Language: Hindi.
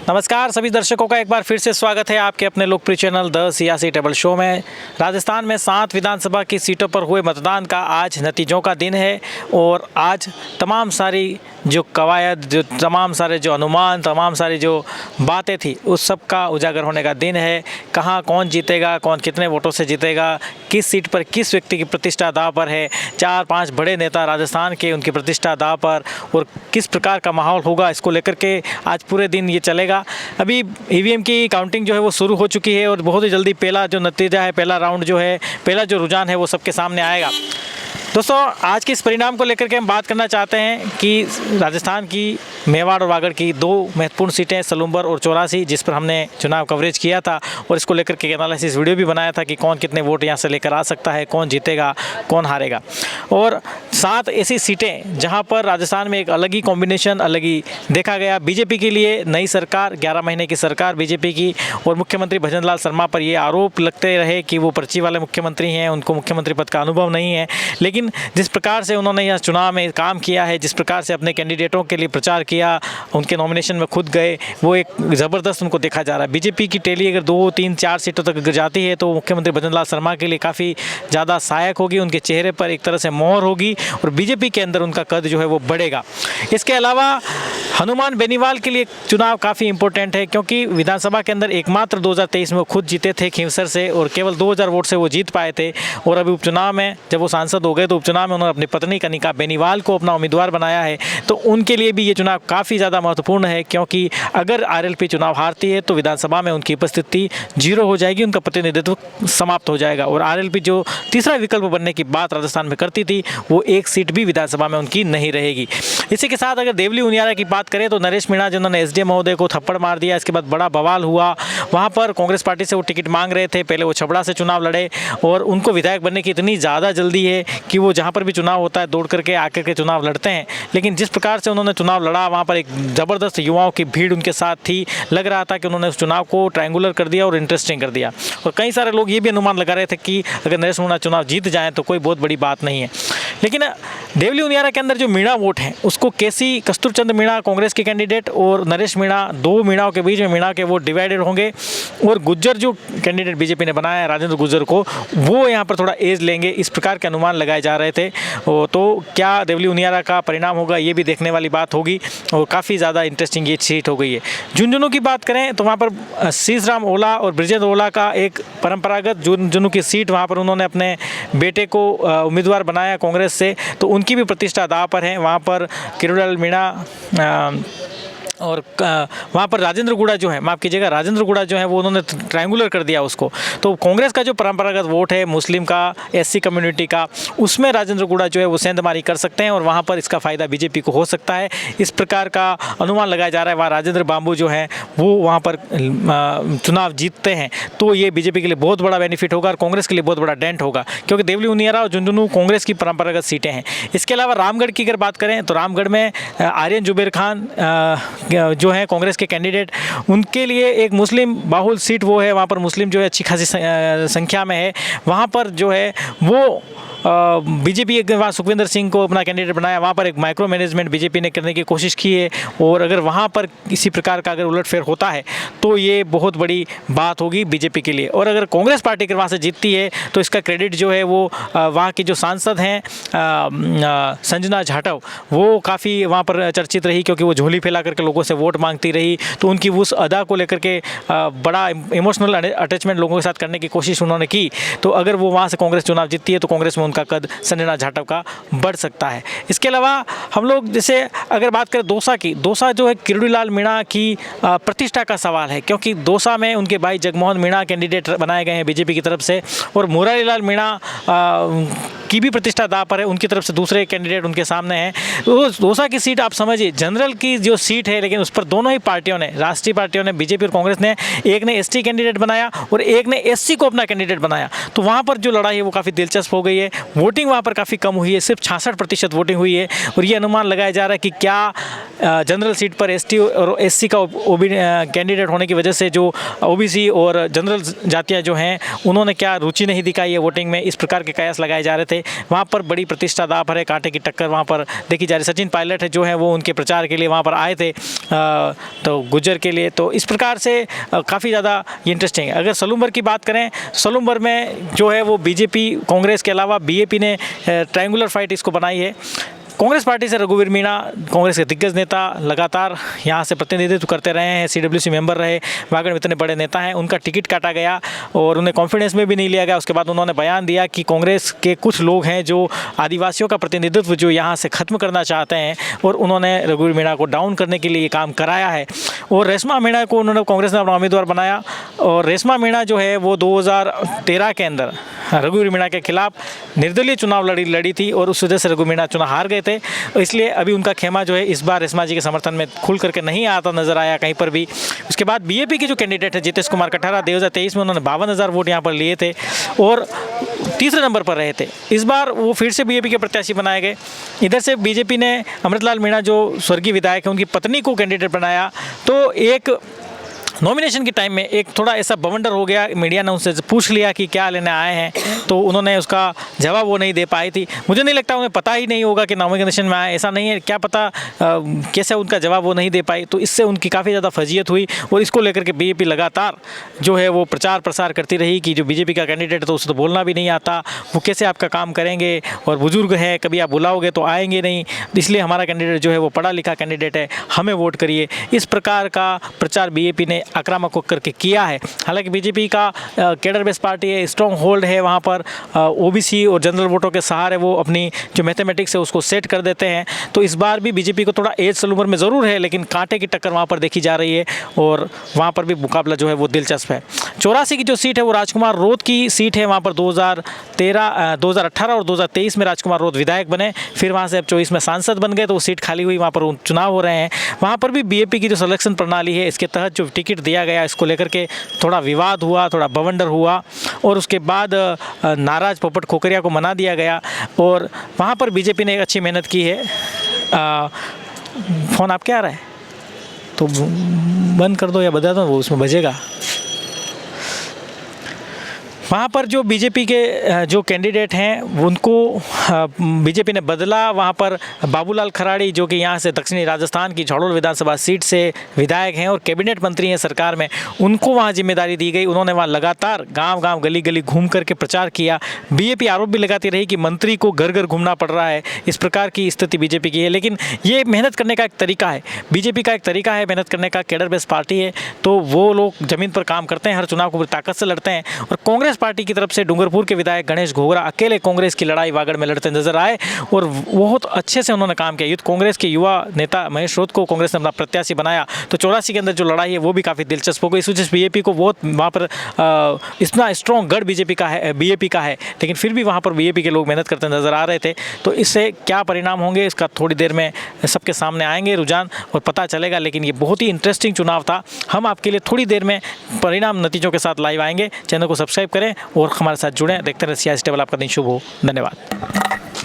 नमस्कार सभी दर्शकों का एक बार फिर से स्वागत है आपके अपने लोकप्रिय चैनल द सियासी टेबल शो में। राजस्थान में 7 विधानसभा की सीटों पर हुए मतदान का आज नतीजों का दिन है और आज तमाम सारी जो कवायद, जो तमाम सारे जो अनुमान, तमाम सारी जो बातें थी, उस सब का उजागर होने का दिन है। कहाँ कौन जीतेगा, कौन कितने वोटों से जीतेगा, किस सीट पर किस व्यक्ति की प्रतिष्ठा दांव पर है, 4-5 बड़े नेता राजस्थान के, उनकी प्रतिष्ठा दांव पर, और किस प्रकार का माहौल होगा, इसको लेकर के आज पूरे दिन ये चलेगा। अभी ईवीएम की काउंटिंग जो है वो शुरू हो चुकी है और बहुत ही जल्दी पहला जो नतीजा है, पहला राउंड जो है, पहला जो रुझान है वो सबके सामने आएगा। दोस्तों, आज के इस परिणाम को लेकर के हम बात करना चाहते हैं कि राजस्थान की मेवाड़ और वागड़ की 2 महत्वपूर्ण सीटें सलूम्बर और 84, जिस पर हमने चुनाव कवरेज किया था और इसको लेकर के एनालिसिस वीडियो भी बनाया था कि कौन कितने वोट यहाँ से लेकर आ सकता है, कौन जीतेगा, कौन हारेगा। और 7 ऐसी सीटें जहाँ पर राजस्थान में एक अलग ही कॉम्बिनेशन, अलग ही देखा गया। बीजेपी के लिए नई सरकार, 11 महीने की सरकार बीजेपी की, और मुख्यमंत्री भजन लाल शर्मा पर ये आरोप लगते रहे कि वो पर्ची वाले मुख्यमंत्री हैं, उनको मुख्यमंत्री पद का अनुभव नहीं है। लेकिन जिस प्रकार से उन्होंने यह चुनाव में काम किया है, जिस प्रकार से अपने कैंडिडेटों के लिए प्रचार किया, उनके नॉमिनेशन में खुद गए, वो एक ज़बरदस्त उनको देखा जा रहा है। बीजेपी की टैली अगर 2, 3, 4 सीटों तक गिर जाती है तो मुख्यमंत्री भजन लाल शर्मा के लिए काफ़ी ज़्यादा सहायक होगी, उनके चेहरे पर एक तरह से मोहर होगी और बीजेपी के अंदर उनका कद जो है वो बढ़ेगा। इसके अलावा हनुमान बेनीवाल के लिए चुनाव काफ़ी इंपॉर्टेंट है, क्योंकि विधानसभा के अंदर एकमात्र 2023 में वो खुद जीते थे खींवसर से और केवल 2000 वोट से वो जीत पाए थे। और अभी उपचुनाव में जब वो सांसद हो गए तो उपचुनाव में उन्होंने अपनी पत्नी कनिका बेनीवाल को अपना उम्मीदवार बनाया है, तो उनके लिए भी ये चुनाव काफ़ी ज़्यादा महत्वपूर्ण है, क्योंकि अगर आरएलपी चुनाव हारती है तो विधानसभा में उनकी उपस्थिति 0 हो जाएगी, उनका प्रतिनिधित्व समाप्त हो जाएगा। और आरएलपी जो तीसरा विकल्प बनने की बात राजस्थान में करती थी, वो 1 सीट भी विधानसभा में उनकी नहीं रहेगी। इसी के साथ अगर देवली उनियारा की बात करें तो नरेश मीणा जिन्होंने एसडीएम महोदय को थप्पड़ मार दिया, इसके बाद बड़ा बवाल हुआ। वहाँ पर कांग्रेस पार्टी से वो टिकट मांग रहे थे, पहले वो छबड़ा से चुनाव लड़े और उनको विधायक बनने की इतनी ज़्यादा जल्दी है कि वो जहाँ पर भी चुनाव होता है दौड़ करके आकर के चुनाव लड़ते हैं। लेकिन जिस प्रकार से उन्होंने चुनाव लड़ा, वहाँ पर एक ज़बरदस्त युवाओं की भीड़ उनके साथ थी। लग रहा था कि उन्होंने उस चुनाव को ट्रायंगुलर कर दिया और इंटरेस्टिंग कर दिया। और कई सारे लोग ये भी अनुमान लगा रहे थे कि अगर नरेश मीणा चुनाव जीत जाएँ तो कोई बहुत बड़ी बात नहीं है। लेकिन देवली उनियारा के अंदर जो मीणा वोट है, उसको केसी कस्तूरचंद मीणा कांग्रेस के कैंडिडेट और नरेश मीणा, 2 मीणाओं के बीच में मीणा के वोट डिवाइडेड होंगे। और गुज्जर जो कैंडिडेट बीजेपी ने बनाया है, राजेंद्र गुज्जर को, वो यहाँ पर थोड़ा एज लेंगे, इस प्रकार के अनुमान लगाए जा रहे थे। तो क्या देवली उनियारा का परिणाम होगा, ये भी देखने वाली बात होगी और काफ़ी ज़्यादा इंटरेस्टिंग ये सीट हो गई है। झुंझुनू की बात करें तो वहाँ पर शीशराम ओला और ब्रिजेंद्र ओला का एक परंपरागत झुंझुनू की सीट, वहाँ पर उन्होंने अपने बेटे को उम्मीदवार बनाया कांग्रेस से, तो उनकी भी प्रतिष्ठा दांव पर है। वहाँ पर किरोड़लाल मीणा और वहाँ पर राजेंद्र गुड़ा जो है, माफ़ कीजिएगा, राजेंद्र गुड़ा जो है वो उन्होंने ट्रायंगुलर कर दिया उसको। तो कांग्रेस का जो परंपरागत वोट है मुस्लिम का, एससी कम्युनिटी का, उसमें राजेंद्र गुड़ा जो है वो सेंधमारी कर सकते हैं और वहाँ पर इसका फ़ायदा बीजेपी को हो सकता है। इस प्रकार का अनुमान लगाया जा रहा है। वहाँ राजेंद्र बाबू जो हैं वो वहाँ पर चुनाव जीतते हैं तो ये बीजेपी के लिए बहुत बड़ा बेनिफिट होगा और कांग्रेस के लिए बहुत बड़ा डेंट होगा, क्योंकि देवली उनियारा और झुंझुनू कांग्रेस की परंपरागत सीटें हैं। इसके अलावा रामगढ़ की अगर बात करें तो रामगढ़ में आर्यन जुबेर खान जो है कांग्रेस के कैंडिडेट, उनके लिए एक मुस्लिम बाहुल सीट वो है, वहाँ पर मुस्लिम जो है अच्छी खासी संख्या में है। वहाँ पर जो है वो बीजेपी वहाँ सुखविंदर सिंह को अपना कैंडिडेट बनाया। वहाँ पर एक माइक्रो मैनेजमेंट बीजेपी ने करने की कोशिश की है और अगर वहाँ पर किसी प्रकार का अगर उलटफेर होता है तो ये बहुत बड़ी बात होगी बीजेपी के लिए। और अगर कांग्रेस पार्टी अगर वहाँ से जीतती है तो इसका क्रेडिट जो है वो वहाँ की जो सांसद हैं संजना जाटव, वो काफ़ी वहाँ पर चर्चित रही, क्योंकि वो झोली फैला करके लोगों से वोट मांगती रही। तो उनकी उस अदा को लेकर के बड़ा इमोशनल अटैचमेंट लोगों के साथ करने की कोशिश उन्होंने की। तो अगर वो वहाँ से कांग्रेस चुनाव जीतती है तो कांग्रेस में उनका कद संजना जाटव का बढ़ सकता है। इसके अलावा हम लोग जैसे अगर बात करें दौसा की, दौसा जो है किरोड़ीलाल मीणा की प्रतिष्ठा का सवाल है, क्योंकि दौसा में उनके भाई जगमोहन मीणा कैंडिडेट बनाए गए हैं बीजेपी की तरफ से और मुरारीलाल मीणा की भी प्रतिष्ठा दांव पर है, उनकी तरफ से दूसरे कैंडिडेट उनके सामने हैं। तो दौसा की सीट आप समझिए जनरल की जो सीट है, लेकिन उस पर दोनों ही पार्टियों ने, राष्ट्रीय पार्टियों ने, बीजेपी और कांग्रेस ने, एक ने एसटी कैंडिडेट बनाया और एक ने एससी को अपना कैंडिडेट बनाया। तो वहाँ पर जो लड़ाई है वो काफ़ी दिलचस्प हो गई है। वोटिंग वहाँ पर काफ़ी कम हुई है, सिर्फ 66% वोटिंग हुई है और ये अनुमान लगाया जा रहा है कि क्या जनरल सीट पर एसटी और एससी का कैंडिडेट होने की वजह से जो ओबीसी और जनरल जातियाँ जो हैं उन्होंने क्या रुचि नहीं दिखाई है वोटिंग में, इस प्रकार के कयास लगाए जा रहे थे। वहाँ पर बड़ी प्रतिष्ठा दांव पर है, कांटे की टक्कर वहाँ पर देखी जा रही। सचिन पायलट है जो है वो उनके प्रचार के लिए वहाँ पर आए थे तो गुज्जर के लिए, तो इस प्रकार से काफ़ी ज़्यादा इंटरेस्टिंग है। अगर सलूमबर की बात करें, सलूमबर में जो है वो बीजेपी कांग्रेस के अलावा बीएपी ने ट्रायंगुलर फाइट इसको बनाई है। कांग्रेस पार्टी से रघुवीर मीणा, कांग्रेस के दिग्गज नेता, लगातार यहाँ से प्रतिनिधित्व करते रहे हैं, सीडब्ल्यूसी मेंबर रहे, वागड़ में इतने बड़े नेता हैं, उनका टिकट काटा गया और उन्हें कॉन्फिडेंस में भी नहीं लिया गया। उसके बाद उन्होंने बयान दिया कि कांग्रेस के कुछ लोग हैं जो आदिवासियों का प्रतिनिधित्व जो यहाँ से ख़त्म करना चाहते हैं और उन्होंने रघुवीर मीणा को डाउन करने के लिए ये काम कराया है। और रेशमा मीणा को उन्होंने कांग्रेस ने अपना उम्मीदवार बनाया और रेशमा मीणा जो है वो 2013 के अंदर रघुवीर मीणा के खिलाफ निर्दलीय चुनाव लड़ी थी और उस वजह से रघुवीर मीणा चुनाव हार गए थे। इसलिए अभी उनका खेमा जो है इस बार रेशमा जी के समर्थन में खुल करके नहीं आता नजर आया कहीं पर भी। उसके बाद बीएपी के जो कैंडिडेट है जितेश कुमार कठारा, 2023 में उन्होंने 52,000 वोट यहाँ पर लिए थे और तीसरे नंबर पर रहे थे। इस बार वो फिर से बीएपी के प्रत्याशी बनाए गए। इधर से बीजेपी ने अमृतलाल मीणा जो स्वर्गीय विधायक है उनकी पत्नी को कैंडिडेट बनाया। तो एक नॉमिनेशन के टाइम में एक थोड़ा ऐसा बवंडर हो गया, मीडिया ने उनसे पूछ लिया कि क्या लेने आए हैं, तो उन्होंने उसका जवाब वो नहीं दे पाई थी। मुझे नहीं लगता उन्हें पता ही नहीं होगा कि नॉमिनेशन में आए, ऐसा नहीं है, क्या पता कैसे उनका जवाब वो नहीं दे पाई। तो इससे उनकी काफ़ी ज़्यादा फजीयत हुई और इसको लेकर के बीजेपी लगातार जो है वो प्रचार प्रसार करती रही कि जो बीजेपी का कैंडिडेट है तो उसे तो बोलना भी नहीं आता, वो कैसे आपका काम करेंगे और बुजुर्ग है, कभी आप बुलाओगे तो आएंगे नहीं, इसलिए हमारा कैंडिडेट जो है वो पढ़ा लिखा कैंडिडेट है, हमें वोट करिए। इस प्रकार का प्रचार बीजेपी ने आक्रामक होकर के किया है। हालांकि बीजेपी का कैडर बेस्ड पार्टी है, स्ट्रॉन्ग होल्ड है, वहाँ पर ओबीसी और जनरल वोटों के सहारे वो अपनी जो मैथमेटिक्स है उसको सेट कर देते हैं। तो इस बार भी बीजेपी को थोड़ा एज सलूमर में ज़रूर है, लेकिन कांटे की टक्कर वहाँ पर देखी जा रही है और वहाँ पर भी मुकाबला जो है वो दिलचस्प है। 84 की जो सीट है वो राजकुमार रोध की सीट है। वहाँ पर 2018 और 2023 में राजकुमार रोध विधायक बने, फिर वहाँ से अब 24 में सांसद बन गए, तो वो सीट खाली हुई, वहाँ पर चुनाव हो रहे हैं। वहाँ पर भी बीएपी की जो सिलेक्शन प्रणाली है इसके तहत जो टिकट दिया गया इसको लेकर के थोड़ा विवाद हुआ, थोड़ा बवंडर हुआ और उसके बाद नाराज पोपट खोकरिया को मना दिया गया और वहाँ पर बीजेपी ने एक अच्छी मेहनत की है। फ़ोन आपके आ रहा है तो बंद कर दो या बता दो, वो उसमें बजेगा। वहाँ पर जो बीजेपी के जो कैंडिडेट हैं उनको बीजेपी ने बदला। वहाँ पर बाबूलाल खराड़ी जो कि यहाँ से दक्षिणी राजस्थान की झाड़ोल विधानसभा सीट से विधायक हैं और कैबिनेट मंत्री हैं सरकार में, उनको वहाँ जिम्मेदारी दी गई। उन्होंने वहाँ लगातार गांव-गांव गली-गली घूम करके प्रचार किया। बीजेपी आरोप भी लगाती रही कि मंत्री को घर-घर घूमना पड़ रहा है, इस प्रकार की स्थिति बीजेपी की है। लेकिन ये मेहनत करने का एक तरीका है, बीजेपी का एक तरीका है मेहनत करने का, कैडर बेस्ड पार्टी है तो वो लोग ज़मीन पर काम करते हैं, हर चुनाव को पूरी ताकत से लड़ते हैं। और कांग्रेस पार्टी की तरफ से डूंगरपुर के विधायक गणेश घोगरा अकेले कांग्रेस की लड़ाई वागड़ में लड़ते नजर आए और बहुत अच्छे से उन्होंने काम किया। यूथ कांग्रेस के युवा नेता महेश रोध को कांग्रेस ने अपना प्रत्याशी बनाया। तो 84 के अंदर जो लड़ाई है वो भी काफ़ी दिलचस्प हो गई। इस वजह से बीजेपी को बहुत वहाँ पर इतना स्ट्रॉन्ग गढ़ बीजेपी का है, लेकिन फिर भी वहाँ पर बीजेपी के लोग मेहनत करते नजर आ रहे थे। तो इससे क्या परिणाम होंगे इसका थोड़ी देर में सबके सामने आएंगे रुझान और पता चलेगा। लेकिन ये बहुत ही इंटरेस्टिंग चुनाव था। हम आपके लिए थोड़ी देर में परिणाम नतीजों के साथ लाइव आएंगे। चैनल को सब्सक्राइब करें और हमारे साथ जुड़ें। देखते रहें सियासी टेबल। आपका दिन शुभ हो। धन्यवाद।